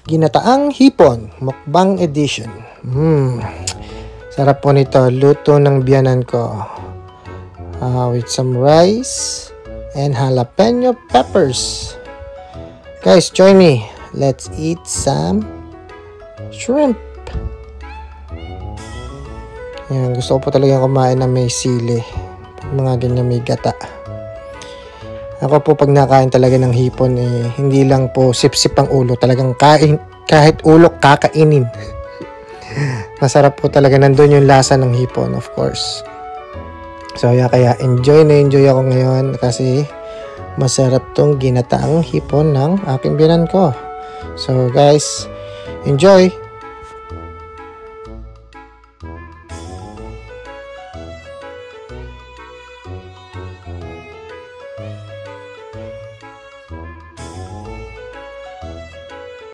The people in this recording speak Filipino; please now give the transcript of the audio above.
Ginataang hipon, mukbang edition. Sarap po nito, luto ng biyanan ko. With some rice and jalapeno peppers. Guys, join me. Let's eat some shrimp. Yan, gusto ko po talaga kumain na may sili. Mga ganyan may gata. Ako po pag nakain talaga ng hipon, hindi lang po sip-sip ang ulo. Talagang kain, kahit ulo kakainin. Masarap po talaga, nandun yung lasa ng hipon, of course. So kaya enjoy na enjoy ako ngayon kasi masarap tong ginataang hipon ng aking biyanan ko. So guys, enjoy!